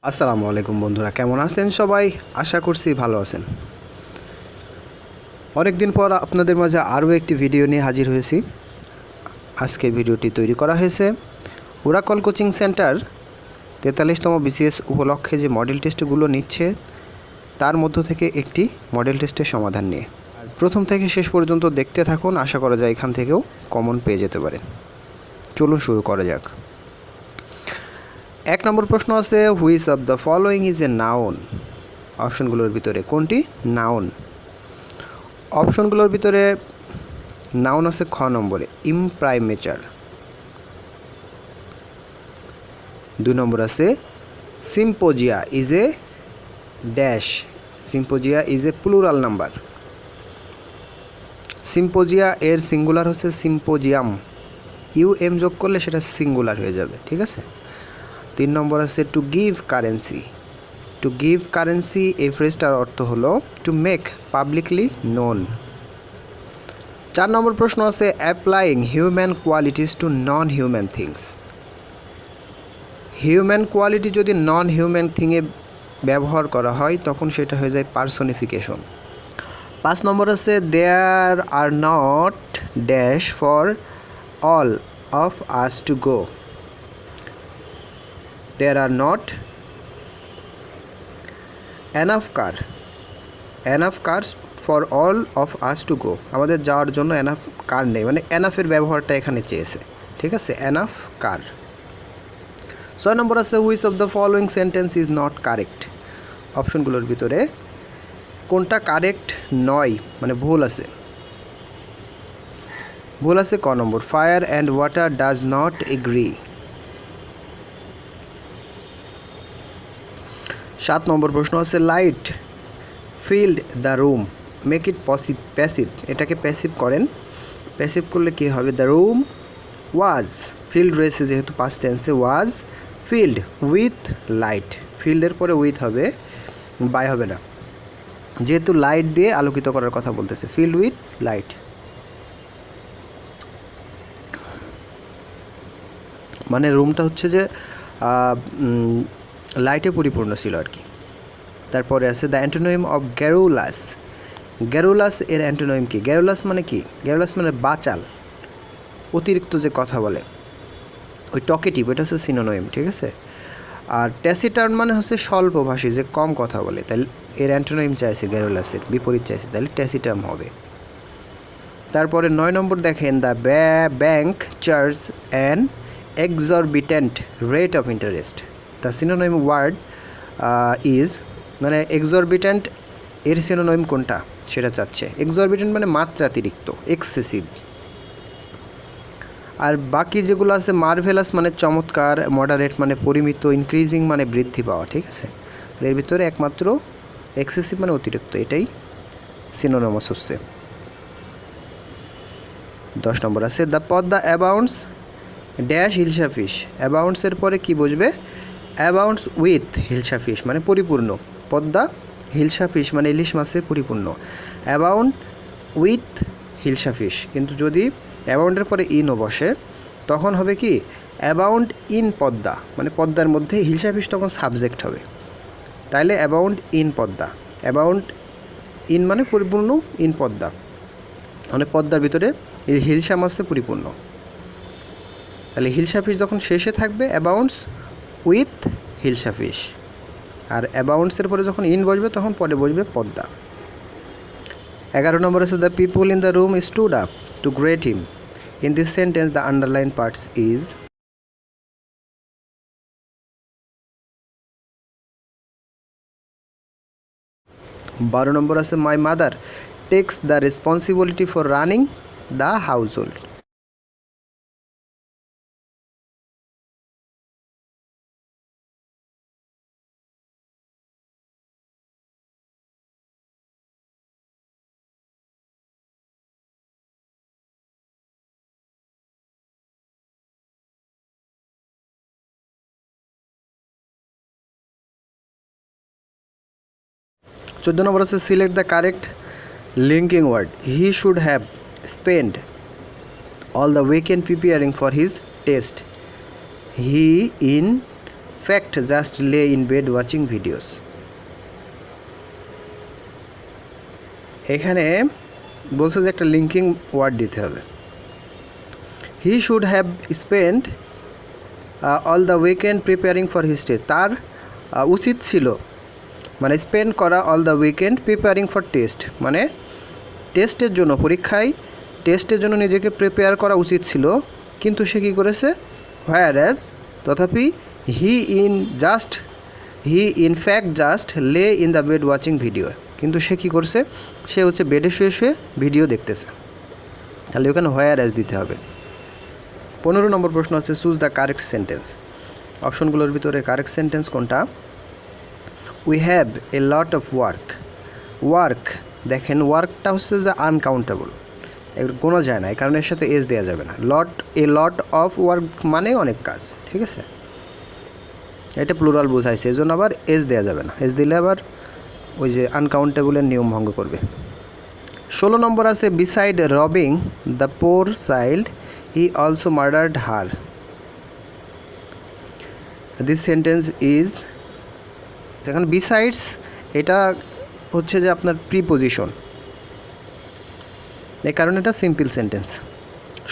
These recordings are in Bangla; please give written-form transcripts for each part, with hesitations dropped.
আসসালামু আলাইকুম বন্ধুরা, কেমন আছেন সবাই? আশা করছি ভালো আছেন। অনেক দিন পর আপনাদের মাঝে আরও একটি ভিডিও নিয়ে হাজির হয়েছি। আজকের ভিডিওটি তৈরি করা হয়েছে ওরাকল কোচিং সেন্টার 43তম বিসিএস উপলক্ষে যে মডেল টেস্টগুলো নিচ্ছে তার মধ্য থেকে একটি মডেল টেস্টের সমাধান নিয়ে। আর প্রথম থেকে শেষ পর্যন্ত দেখতে থাকুন, আশা করা যায় এখান থেকেও কমন পেয়ে যেতে পারেন। চলুন শুরু করা যাক। 1 নম্বর প্রশ্ন আছে, which of the following is a noun? অপশনগুলোর ভিতরে কোনটি নাউন? অপশনগুলোর ভিতরে নাউন আছে খ নম্বরে ইমপ্রাইমেচার। 2 নম্বর আছে symposia is a dash. Symposia is a plural number. Symposia এর সিঙ্গুলার হচ্ছে সিম্পোজিয়াম, ইউএম যোগ করলে সেটা সিঙ্গুলার হয়ে যাবে, ঠিক আছে। 3 নম্বর আছে to give currency. To give currency এই ফ্রেজটার অর্থ হলো টু মেক পাবলিকলি নোন। 4 নম্বর প্রশ্ন আছে applying human qualities to non human things. Human quality যদি নন হিউম্যান থিংয়ে ব্যবহার করা হয় তখন সেটা হয়ে যায় পার্সনিফিকেশন। 5 নম্বর আছে there are not dash for all of us to go. There are not enough car for all of us to go. আমাদের যাওয়ার জন্য এনাফ কার নেই, মানে এনাফের ব্যবহারটা এখানে চেয়েছে, ঠিক আছে, এনাফ কার। 6 নম্বর আছে which of the following sentence is not correct. অপশনগুলোর ভিতরে কোনটা কারেক্ট নয়, মানে ভুল আছে? ভুল আছে ক নম্বর, fire and water does not agree. 7 নম্বর প্রশ্ন আছে light filled the room make it passive. এটাকে প্যাসিভ করেন, প্যাসিভ করলে কী হবে? দ্য রুম ওয়াজ ফিল্ড রয়েছে যেহেতু পাস্ট টেন্সে, ওয়াজ ফিল্ড উইথ লাইট। ফিল্ডের পরে উইথ হবে, বাই হবে না, যেহেতু লাইট দিয়ে আলোকিত করার কথা বলতেছে, ফিল্ড উইথ লাইট। মানে রুমটা হচ্ছে যে লাইটে পরিপূর্ণ ছিল আর কি। তারপরে আছে দ্য অ্যান্টোনিম অফ গ্যারুলাস। গ্যারুলাস এর অ্যান্টোনিম কি? গ্যারুলাস মানে কি? গ্যারুলাস মানে বাচাল, অতিরিক্ত যে কথা বলে, ওই টকেটিভ, এটা হচ্ছে সিনোনিম, ঠিক আছে। আর ট্যাসিটার্ন মানে হচ্ছে স্বল্পভাষী, যে কম কথা বলে, তাহলে এর অ্যান্টোনিম চাইছে গ্যারুলাসের বিপরীত চাইছে, তাহলে ট্যাসিটার্ন হবে। তারপরে 9 নম্বর দেখেন the bank charge an exorbitant rate of interest. The synonym word is, মানে এক্সরবিটেন্ট এর সিনোনিম কোনটা সেটা চাচ্ছে। এক্সরবিটেন্ট মানে মাত্রাতিরিক্ত, এক্সেসিভ। আর বাকি যেগুলো আছে মার্ভেলাস মানে চমৎকার, মডারেট মানে পরিমিত, ইনক্রিজিং মানে বৃদ্ধি পাওয়া, ঠিক আছে। এর ভিতরে একমাত্র এক্সেসিভ মানে অতিরিক্ত, এটাই সিনোনিমাস হচ্ছে। 10 নম্বর আছে the Padma abounds dash hilsa fish. অ্যাবাউন্ডসের পরে কি বুঝবে? অ্যাবাউন্ডস উইথ হিলসা ফিশ মানে পরিপূর্ণ। পদ্মা হিলসা ফিশ মানে ইলিশ মাছে পরিপূর্ণ। অ্যাবাউন্ড উইথ হিলসা ফিশ, কিন্তু যদি অ্যাবাউন্ডের পরে ইনও বসে তখন হবে কি? অ্যাবাউন্ড ইন পদ্মা, মানে পদ্মার মধ্যে হিলসা ফিশ তখন সাবজেক্ট হবে, তাইলে abound in Padma. Abound in মানে পরিপূর্ণ, ইন পদ্মা মানে পদ্মার ভিতরে হিলসা মাছে পরিপূর্ণ। তাহলে হিলসা ফিশ যখন শেষে থাকবে অ্যাবাউন্ডস উইথ হিলসা ফিশ, আর অ্যাবাউন্ডসের পরে যখন ইন বসবে তখন পরে বসবে পদ্মা। 11 নম্বর আছে the people in the room stood up to great him. In this sentence the underline parts is. বারো নম্বর আছে my mother takes the responsibility for running the household. চোদ্দো নম্বর আছে select the correct linking word. He should have spend all the weekend preparing for his test. He in fact just lay in bed watching videos. এখানে বলছে যে একটা লিঙ্কিং ওয়ার্ড দিতে হবে। হি should have spend all the weekend preparing for his test. তার উচিত ছিল, মানে স্পেন্ড করা all the weekend preparing for test, মানে টেস্টের জন্য, পরীক্ষায় টেস্টের জন্য নিজেকে প্রিপেয়ার করা উচিত ছিল, কিন্তু সে কী করেছে? হোয়ার অ্যাজ, তথাপি he in fact just lay in the bed watching video, কিন্তু সে কী করছে? সে হচ্ছে বেডে শুয়ে শুয়ে ভিডিও দেখতেছে। তাহলে ওখানে হোয়ার অ্যাজ দিতে হবে। 15 নম্বর প্রশ্ন আছে চুজ দ্য কারেক্ট সেন্টেন্স। অপশনগুলোর ভিতরে কারেক্ট সেন্টেন্স কোনটা? We have a lot of work, দেখেন ওয়ার্কটা হচ্ছে যে আনকাউন্টেবল, এগুলো গোনা যায় না, এই কারণে এর সাথে এজ দেওয়া যাবে না। এ লট অফ ওয়ার্ক মানে অনেক কাজ, ঠিক আছে, এটা প্লুরাল বোঝাইছে, এই জন্য আবার এজ দেওয়া যাবে না, এজ দিলে আবার ওই যে আনকাউন্টেবলের নিয়ম ভঙ্গ করবে। 16 নম্বর আছে beside robbing the poor child he also murdered her. This sentence is, যেখানে বিসাইডস এটা হচ্ছে যে আপনার প্রিপোজিশন, এই কারণে এটা সিম্পল সেন্টেন্স।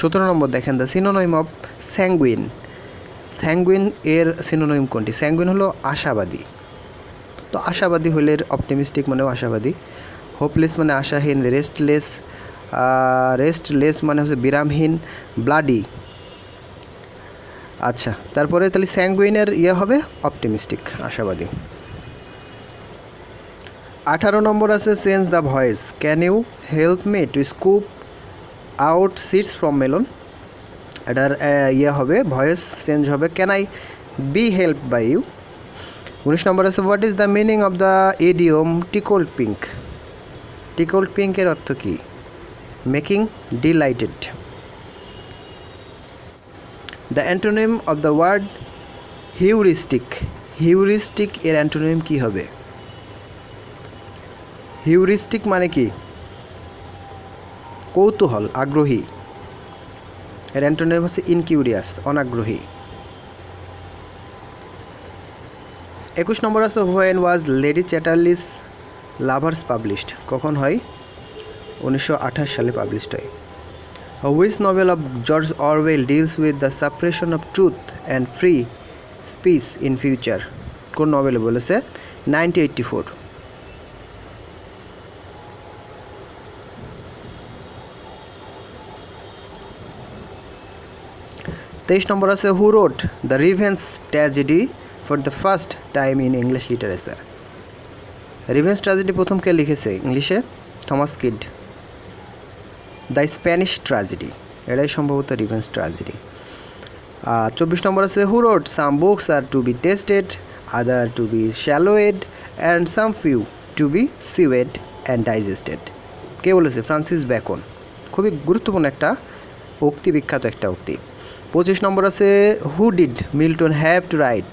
17 নম্বর দেখেন দ্য সিনোনিম অফ স্যাঙ্গুইন এর সিনোনিম কোনটি? স্যাঙ্গুইন হলো আশাবাদী, তো আশাবাদী হলে অপটিমিস্টিক মানেও আশাবাদী, হোপলেস মানে আশাহীন, রেস্টলেস মানে হচ্ছে বিরামহীন, ব্লাডি। আচ্ছা, তারপরে তাহলে স্যাঙ্গুইনের হবে অপটিমিস্টিক, আশাবাদী। 18 নম্বর আছে change the voice, can you help me to scoop out seeds from melon. এটার হবে ভয়েস চেঞ্জ হবে can I be help by you. 19 নম্বর আছে what is the meaning of the idiom tickled pink. Tickled পিঙ্কের অর্থ কী? Making delighted. The antonym of the word heuristic এর অ্যান্টোনিম কী হবে? হিউরিস্টিক মানে কি? কৌতূহল, আগ্রহী, এর অ্যান্টোনিম হচ্ছে ইনকিউরিয়াস, অনাগ্রহী। 21 নম্বর আছে when was Lady Chatterley's lovers published. কখন হয়? 1928 সালে পাবলিশড হয়। Which novel of George Orwell deals with the suppression of truth and free speech in future. কোন নভেলে বলেছে? 1984। 23 নম্বর আছে who wrote the revenge tragedy for the first time in English literature. Revenge tragedy প্রথম কে লিখেছে ইংলিশে? Thomas Kyd. The Spanish tragedy, এটাই সম্ভবত রিভেঞ্জ ট্র্যাজেডি। 24 নম্বর আছে who রোট some books are to be tasted, other to be swallowed and some few to be chewed and digested. কে বলেছে? Francis Bacon. খুবই গুরুত্বপূর্ণ একটা উক্তি, বিখ্যাত একটা উক্তি। 25 নম্বর আছে who did Milton have to write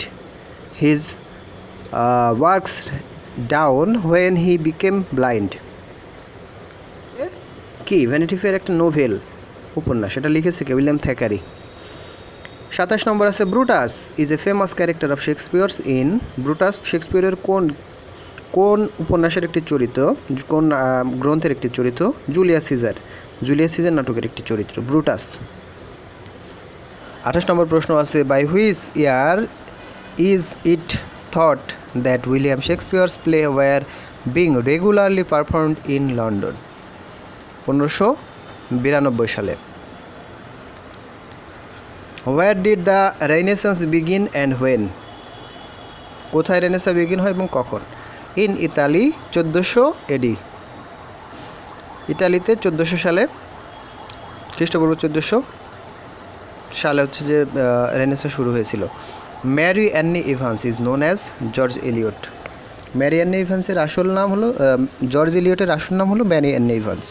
his works down when he became blind. কি? ভ্যানিটি ফেয়ার একটা নোভেল, উপন্যাস, সেটা লিখেছে কে? William Thackeray. 27 নম্বর আছে Brutus is a famous character of Shakespeare's in. Brutus শেক্সপিয়ারের কোন উপন্যাসের একটি চরিত্র, কোন গ্রন্থের একটি চরিত্র? জুলিয়াস সিজার নাটকের একটি চরিত্র ব্রুটাস। 28 নম্বর প্রশ্ন আছে by which year is it thought that William Shakespeare's play were being regularly performed in London. 1592 সালে। Where did the Renaissance begin and when. কোথায় রেনেসাঁ বিগিন হয় এবং কখন? In Italy 1400 AD. ইতালিতে 1400 সালে, খ্রিস্টপূর্ব 1400 সালে হচ্ছে যে রেনেসাঁ শুরু হয়েছিল। Mary Anne Evans is known as George Eliot. Mary Anne ইভান্সের আসল নাম হলো, জর্জ এলিয়টের আসল নাম হলো ম্যারি অ্যানি ইভান্স।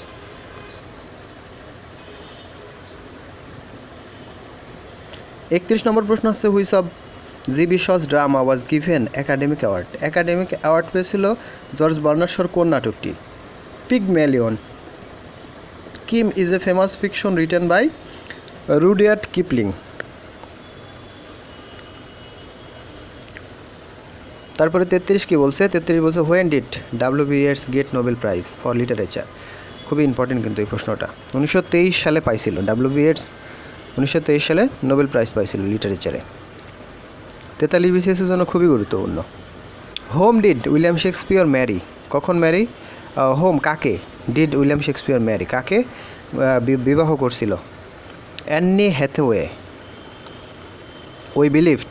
31 নম্বর প্রশ্ন হচ্ছে which of GB Shaw's drama was given academic award. Academic award পেয়েছিল জর্জ বার্নার্ড শর কোন নাটকটি? Pygmalion. Kim is a famous fiction written by Rudyard Kipling. তারপরে 33 কি বলছে? 33 বলছে when did W B. Yeats get Nobel prize for literature. খুবই ইম্পর্টেন্ট কিন্তু এই প্রশ্নটা। 1923 সালে পাইছিল ডব্লিউ.বি. ইয়েটস, 1923 সালে নোবেল প্রাইজ পাইছিল লিটারেচারে। 43 বিসিএসের জন্য খুবই গুরুত্বপূর্ণ। Whom did William Shakespeare marry, কখন ম্যারি? হোম কাকে? ডিড উইলিয়াম শেক্সপিয়র ম্যারি, কাকে বিবাহ করছিল? Anne Hathaway. We believed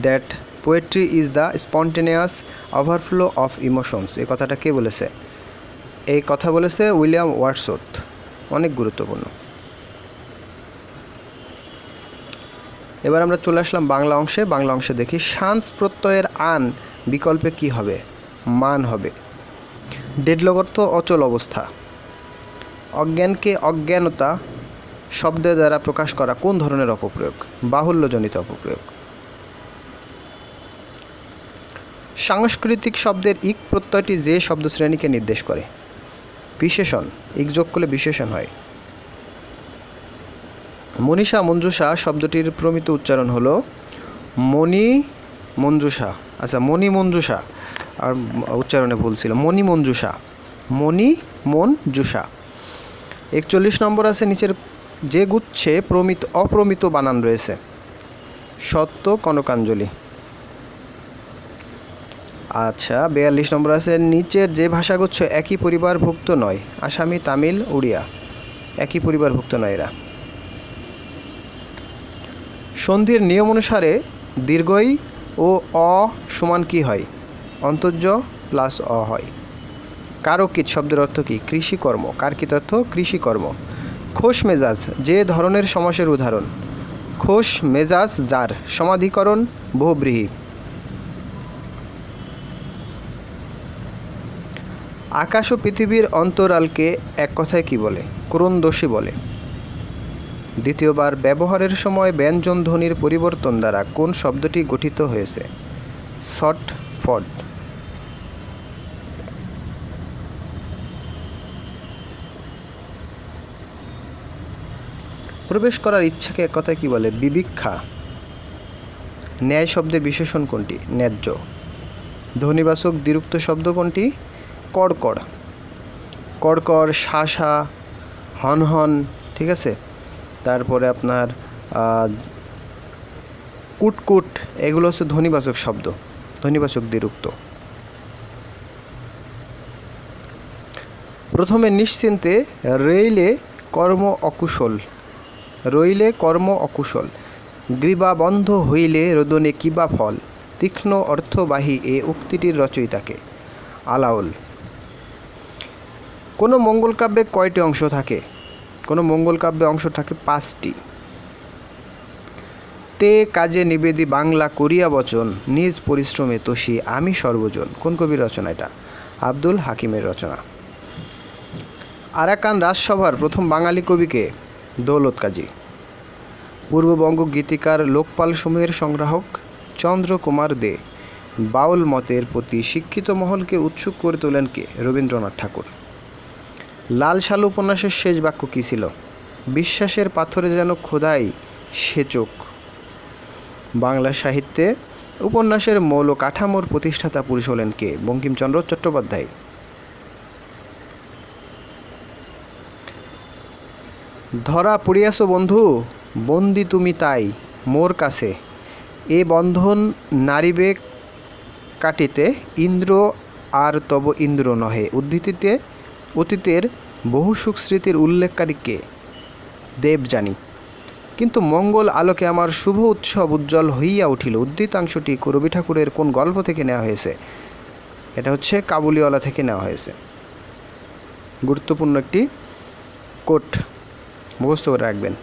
that poetry is the spontaneous overflow of emotions, এই কথাটা কে বলেছে? এই কথা বলেছে উইলিয়াম ওয়ার্ডসওয়ার্থ। অনেক গুরুত্বপূর্ণ। এবার আমরা চলে আসলাম বাংলা অংশে। বাংলা অংশে দেখি শান্স প্রত্যয়ের আন বিকল্পে কি হবে? মান হবে। ডেডলক অর্থ অচল অবস্থা। অজ্ঞানকে অজ্ঞানতা শব্দের দ্বারা প্রকাশ করা কোন ধরনের অপপ্রয়োগ? বাহুল্যজনিত অপপ্রয়োগ। সাংস্কৃতিক শব্দের ইক প্রত্যয়টি যে শব্দশ্রেণীকে নির্দেশ করে? বিশেষণ। ইক যোগ করলে বিশেষণ হয়। মনীষা মঞ্জুষা শব্দটির প্রমিত উচ্চারণ হলো মণি মঞ্জুষা। আচ্ছা, মণি মঞ্জুষা, আর উচ্চারণে ভুল ছিল, মণি মঞ্জুষা, মণি মঞ্জুষা। 41 নম্বর আছে নিচের যে গুচ্ছে অপ্রমিত বানান রয়েছে? সত্য কনকাঞ্জলি। আচ্ছা, 42 নম্বর আছে নিচের যে ভাষাগুচ্ছ একই পরিবারভুক্ত নয়? আসামি, তামিল, উড়িয়া। একই পরিবারভুক্ত নয় এরা। সন্ধির নিয়ম অনুসারে দীর্ঘই ও অ সমান কি হয়? অন্তর্য প্লাস অ হয়। কারকিত শব্দের অর্থ কি? কৃষিকর্ম। কারকিত অর্থ কৃষিকর্ম। খোশ মেজাজ যে ধরনের সমাসের উদাহরণ? খোশ মেজাজ যার। সমাধিকরণ বহুব্রীহি। আকাশ ও পৃথিবীর অন্তরালকে এক কথায় কি বলে? ক্রন্দশী বলে। দ্বিতীয়বার ব্যবহারের সময় ব্যঞ্জন ধ্বনির পরিবর্তন দ্বারা কোন শব্দটি গঠিত হয়েছে? শর্টফড। প্রবেশ করার ইচ্ছাকে এক কথায় কি বলে? বিবিক্ষা। ন্যায় শব্দের বিশেষণ কোনটি? ন্যায্য। ধ্বনিবাচক দ্বিরুক্ত শব্দ কোনটি? কড়কড়। কড়কড়, শাসা, হনহন, ঠিক আছে। তারপরে আপনার কুটকুট, এগুলো হচ্ছে ধ্বনিবাচক শব্দ, ধ্বনিবাচক দ্বিরুক্ত। প্রথমে নিশ্চিন্তে রইলে কর্ম অকুশল। রইলে কর্ম অকুশল। গ্রীবা বন্ধ হইলে রোদনে কিবা ফল। তীক্ষ্ণ অর্থবাহী এ উক্তিটির রচয়িতাকে? আলাওল। কোনো মঙ্গল কাব্যে কয়টি অংশ থাকে? কোনো মঙ্গল কাব্যে অংশ থাকে 5টি। তে কাজে নিবেদি বাংলা করিয়া বচন, নিজ পরিশ্রমে তোষী আমি সর্বজন। কোন কবির রচনা এটা? আব্দুল হাকিমের রচনা। আরাকান রাজসভার প্রথম বাঙালি কবিকে? দৌলত কাজী। পূর্ববঙ্গ গীতিকার লোকপাল সমূহের সংগ্রাহক? চন্দ্রকুমার দে। বাউল মতের প্রতি শিক্ষিত মহলকে উৎসুক করে তোলেন কে? রবীন্দ্রনাথ ঠাকুর। লাল সালু উপন্যাসের শেষ বাক্য কী ছিল? বিশ্বাসের পাথরে যেন খোদাই সেচক। বাংলা সাহিত্যে উপন্যাসের মৌল কাঠামোর প্রতিষ্ঠাতা পুরুষ হলেন কে? বঙ্কিমচন্দ্র চট্টোপাধ্যায়। ধরা পড়িয়াছ বন্ধু, বন্দি তুমি তাই মোর কাছে, এ বন্ধন নারিবে কাটিতে, ইন্দ্র আর তব ইন্দ্র নহে। উদ্ধৃতিতে অতীতের বহু সুখ স্মৃতির উল্লেখকারী কে? দেবযানী। কিন্তু মঙ্গল আলোকে আমার শুভ উৎসব উজ্জ্বল হইয়া উঠিল, উদ্ধৃতাংশটি রবি ঠাকুরের কোন গল্প থেকে নেওয়া হয়েছে? এটা হচ্ছে কাবুলিওয়ালা থেকে নেওয়া হয়েছে। গুরুত্বপূর্ণ একটি কোট, মুখস্থ করে রাখবেন।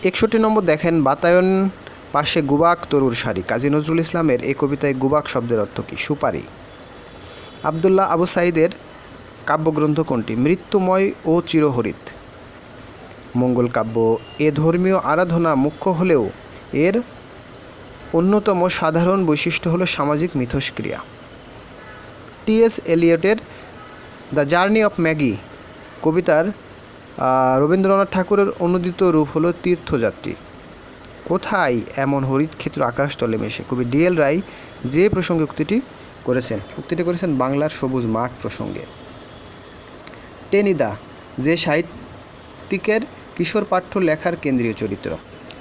61 নম্বর দেখেন, বাতায়ন পাশে গুবাক তরুর সারি। কাজী নজরুল ইসলামের এই কবিতায় গুবাক শব্দের অর্থ কী? সুপারি। আবদুল্লাহ আবু সাইদের কাব্যগ্রন্থ কোনটি? মৃত্যুময় ও চিরহরিত। মঙ্গল কাব্য এ ধর্মীয় আরাধনা মুখ্য হলেও এর অন্যতম সাধারণ বৈশিষ্ট্য হল সামাজিক মিথস্ক্রিয়া। টি.এস. এলিয়টের দ্য জার্নি অফ ম্যাগি কবিতার রবীন্দ্রনাথ ঠাকুরের অনুদিত রূপ হল তীর্থযাত্রী। কোথায় এমন হরিত ক্ষেত্র আকাশ তলে মেশে? কবি ডিএল রায় যে প্রসঙ্গে উক্তিটি করেছেন বাংলার সবুজ মাঠ প্রসঙ্গে। টেনিদা যে সাহিত্যিকের কিশোর পাঠ্য লেখার কেন্দ্রীয় চরিত্র।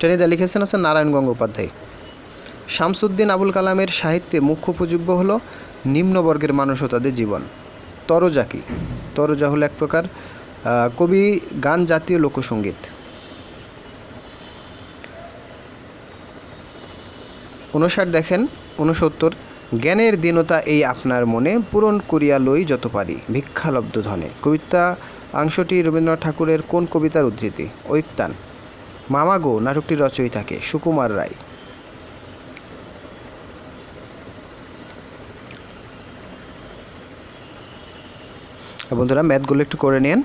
টেনিদা লিখেছেন নারায়ণ গঙ্গোপাধ্যায়। শামসুদ্দিন আবুল কালামের সাহিত্যে মুখ্য উপজীব্য হলো নিম্নবর্গের মানুষ ও তাদের জীবন। তরজা কি? তরজা হলো এক প্রকার কবি গান জাতীয় লোকসঙ্গীত। 59 দেখেন 69 জ্ঞানের দীনতা এই আপনার মনে পূরণ করিয়া লই যত পারি ভিক্ষালব্ধ ধনে। অংশটি রবীন্দ্রনাথ ঠাকুরের কোন কবিতার উদ্ধৃতি? ঐক্তান। মামাগো নাটকটির রচয়িতা কে? সুকুমার রায়। বন্ধুরা ম্যাথগুলো একটু করে নিন।